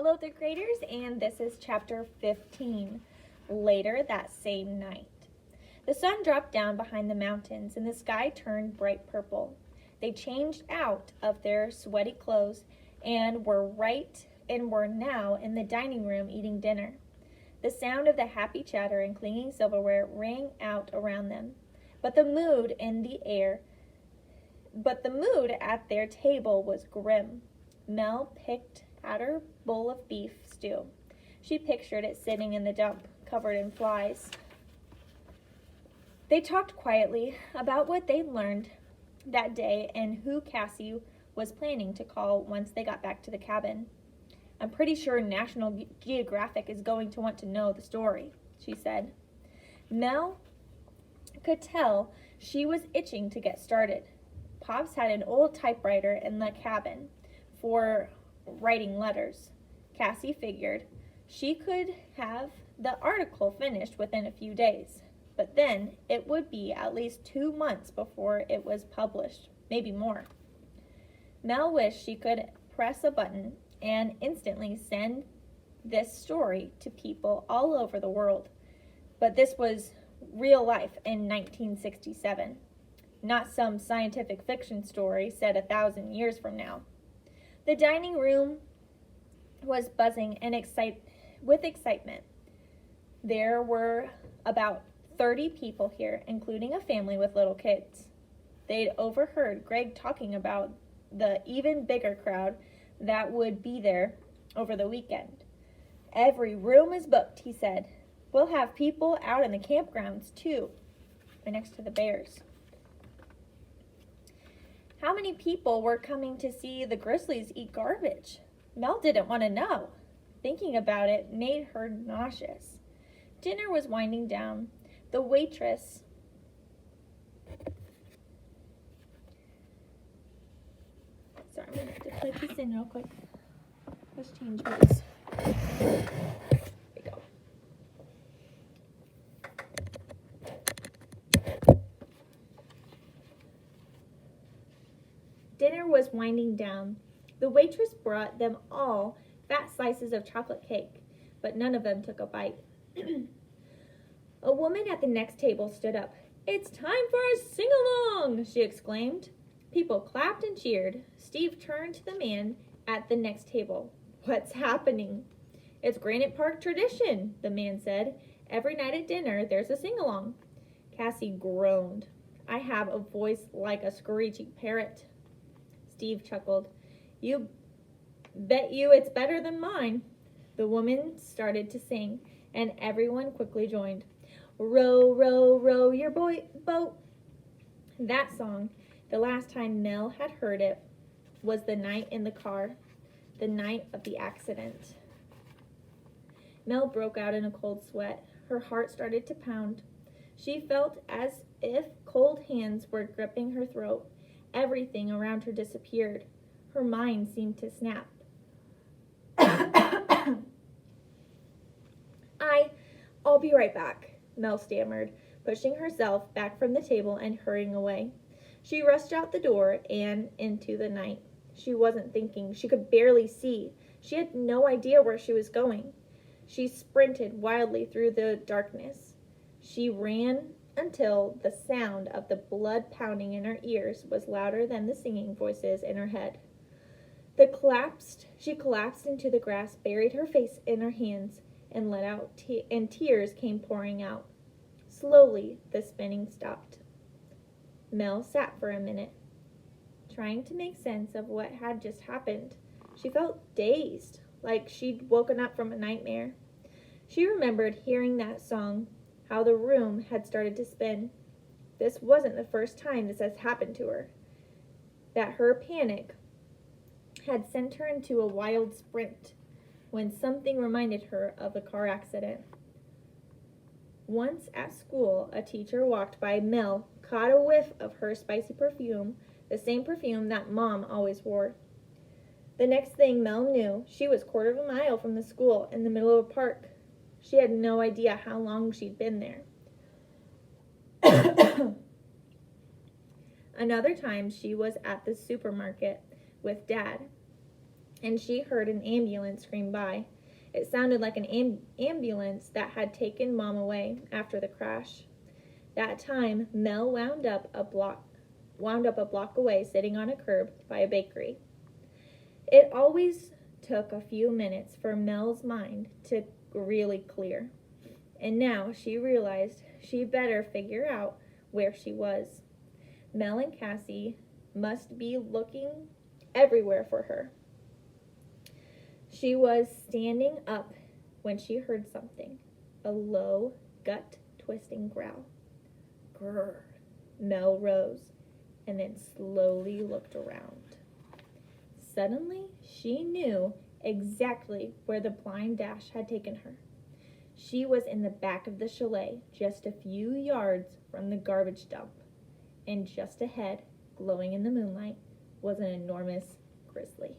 Hello, third graders, and this is chapter 15. Later that same night. The sun dropped down behind the mountains and the sky turned bright purple. They changed out of their sweaty clothes and were now in the dining room eating dinner. The sound of the happy chatter and clinking silverware rang out around them. But the mood at their table was grim. Mel picked at her bowl of beef stew. She pictured it sitting in the dump, covered in flies. They talked quietly about what they'd learned that day and who Cassie was planning to call once they got back to the cabin. "I'm pretty sure National Geographic is going to want to know the story," she said. Mel could tell she was itching to get started. Pops had an old typewriter in the cabin for writing letters. Cassie figured she could have the article finished within a few days, but then it would be at least 2 months before it was published, maybe more. Mel wished she could press a button and instantly send this story to people all over the world, but this was real life in 1967, not some scientific fiction story set 1,000 years from now. The dining room was buzzing and with excitement. There were about 30 people here, including a family with little kids. They'd overheard Greg talking about the even bigger crowd that would be there over the weekend. "Every room is booked," he said. "We'll have people out in the campgrounds, too." Right next to the bears. How many people were coming to see the Grizzlies eat garbage? Mel didn't want to know. Thinking about it made her nauseous. Dinner was winding down. The waitress Sorry, I'm going to have to plug this in real quick. Let's change modes. There we go. Dinner was winding down. The waitress brought them all fat slices of chocolate cake, but none of them took a bite. A woman at the next table stood up. "It's time for a sing-along!" she exclaimed. People clapped and cheered. Steve turned to the man at the next table. "What's happening?" "It's Granite Park tradition," the man said. "Every night at dinner, there's a sing-along." Cassie groaned. "I have a voice like a screeching parrot." Steve chuckled. "You bet you it's better than mine." The woman started to sing, and everyone quickly joined. "Row, row, row your boat." That song, the last time Mel had heard it, was the night in the car, the night of the accident. Mel broke out in a cold sweat. Her heart started to pound. She felt as if cold hands were gripping her throat. Everything around her disappeared. Her mind seemed to snap. I'll be right back," Mel stammered, pushing herself back from the table and hurrying away. She rushed out the door and into the night. She wasn't thinking. She could barely see. She had no idea where she was going. She sprinted wildly through the darkness. She ran until the sound of the blood pounding in her ears was louder than the singing voices in her head. She collapsed into the grass, buried her face in her hands, and let out and tears came pouring out. Slowly, the spinning stopped. Mel sat for a minute, trying to make sense of what had just happened. She felt dazed, like she'd woken up from a nightmare. She remembered hearing that song, how the room had started to spin. This wasn't the first time this has happened to her. That her panic had sent her into a wild sprint when something reminded her of a car accident. Once at school, a teacher walked by Mel, caught a whiff of her spicy perfume, the same perfume that Mom always wore. The next thing Mel knew, she was 1/4 of a mile from the school in the middle of a park. She had no idea how long she'd been there. Another time, she was at the supermarket with Dad. and she heard an ambulance scream by. It sounded like an ambulance that had taken Mom away after the crash. That time, Mel wound up a block away, sitting on a curb by a bakery. It always took a few minutes for Mel's mind to really clear, and now she realized she better figure out where she was. Mel and Cassie must be looking everywhere for her. She was standing up when she heard something, a low, gut-twisting growl. Grrr. Mel rose and then slowly looked around. Suddenly, she knew exactly where the blind dash had taken her. She was in the back of the chalet, just a few yards from the garbage dump, and just ahead, glowing in the moonlight, was an enormous grizzly.